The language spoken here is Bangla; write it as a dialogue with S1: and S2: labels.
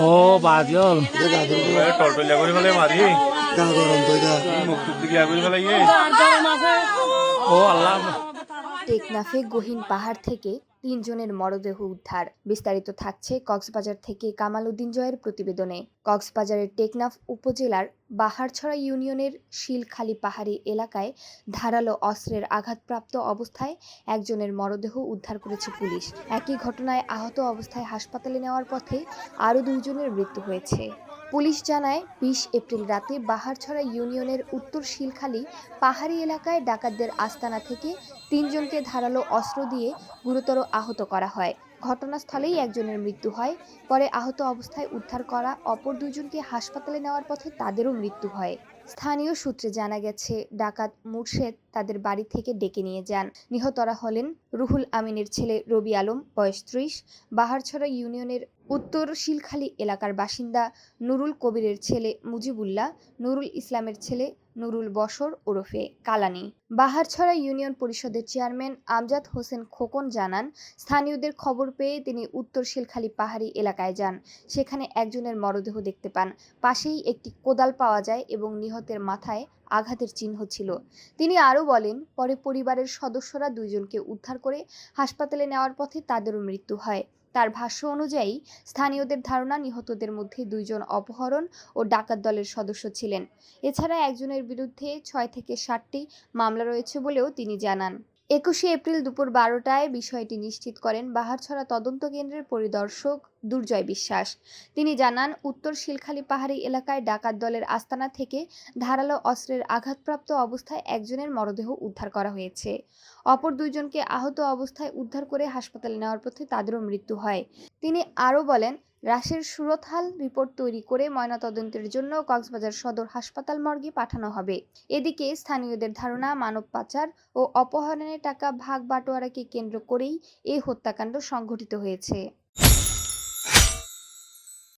S1: ও বাজল
S2: টলটলিয়া করে ফেলে মারি মুখ টুক দিকে করে ফেলাই
S1: ও আল্লাহ।
S3: টেকনাফে গহীন পাহাড় থেকে ৩ জনের মরদেহ উদ্ধার। বিস্তারিত থাকছে কক্সবাজার থেকে কামাল উদ্দিন জয়ের প্রতিবেদনে। কক্সবাজারের টেকনাফ উপজেলার বাহারছড়া ইউনিয়নের শিলখালী পাহাড়ি এলাকায় ধারালো অস্ত্রের আঘাতপ্রাপ্ত অবস্থায় একজনের মরদেহ উদ্ধার করেছে পুলিশ। একই ঘটনায় আহত অবস্থায় হাসপাতালে নেওয়ার পথে আরও ২ জনের মৃত্যু হয়েছে। পুলিশ জানায় ২০ এপ্রিল রাতে বাহারছড়া ইউনিয়নের উত্তর শিলখালী পাহাড়ি এলাকায় ডাকাতদের আস্তানা থেকে ৩ জনকে ধারালো অস্ত্র দিয়ে গুরুতর আহত করা হয়। ঘটনাস্থলেই একজনের মৃত্যু হয়। পরে আহত অবস্থায় উদ্ধার করা অপর ২ জনকে হাসপাতালে নেওয়ার পথে তাদেরও মৃত্যু হয়। স্থানীয় সূত্রে জানা গেছে, ডাকাত মুর্শেদ তাদের বাড়ি থেকে ডেকে নিয়ে যান। নিহতরা হলেন রুহুল আমিনের ছেলে রবি আলম, বয়স ৩০, বাহারছড়া ইউনিয়নের উত্তর শিলখালী এলাকার বাসিন্দা নুরুল কবিরের ছেলে মুজিবুল্লাহ, নুরুল ইসলামের ছেলে নুরুল বশর ওরফে কালানি। বাহারছড়া ইউনিয়ন পরিষদের চেয়ারম্যান আমজাদ হোসেন খোকন জানান, স্থানীয়দের খবর পেয়ে তিনি উত্তর শিলখালী পাহাড়ি এলাকায় যান। সেখানে একজনের মরদেহ দেখতে পান। পাশেই একটি কোদাল পাওয়া যায় এবং নিহতের মাথায় আঘাতের চিহ্ন ছিল। তিনি আরও বলেন, পরে পরিবারের সদস্যরা ২ জনকে উদ্ধার করে হাসপাতালে নেওয়ার পথে তাদেরও মৃত্যু হয়। তার ভাষ্য অনুযায়ী স্থানীয়দের ধারণা নিহতদের মধ্যে ২ জন অপহরণ ও ডাকাত দলের সদস্য ছিলেন। এছাড়া একজনের বিরুদ্ধে ৬ থেকে ৭টি মামলা রয়েছে বলেও তিনি জানান। ২১শে এপ্রিল দুপুর ১২টায় বিষয়টি নিশ্চিত করেন বাহারছড়া তদন্ত কেন্দ্রের পরিদর্শক দুর্জয় বিশ্বাস। তিনি জানান, উত্তর শিলখালী পাহাড়ি এলাকায় ডাকাত দলের আস্তানা থেকে ধারালো অস্ত্রের আঘাতপ্রাপ্ত অবস্থায় একজনের মরদেহ উদ্ধার করা হয়েছে। অপর ২ জনকে আহত অবস্থায় উদ্ধার করে হাসপাতালে নেওয়ার পথে তাদেরও মৃত্যু হয়। তিনি আরও বলেন, রাশের সুরতহাল রিপোর্ট তৈরি করে ময়নাতদন্তের জন্য কক্সবাজার সদর হাসপাতাল মর্গে পাঠানো হবে। এদিকে স্থানীয়দের ধারণা, মানব পাচার ও অপহরণের টাকা ভাগ বাটোয়ারাকে কেন্দ্র করেই এই হত্যাকাণ্ড সংঘটিত হয়েছে।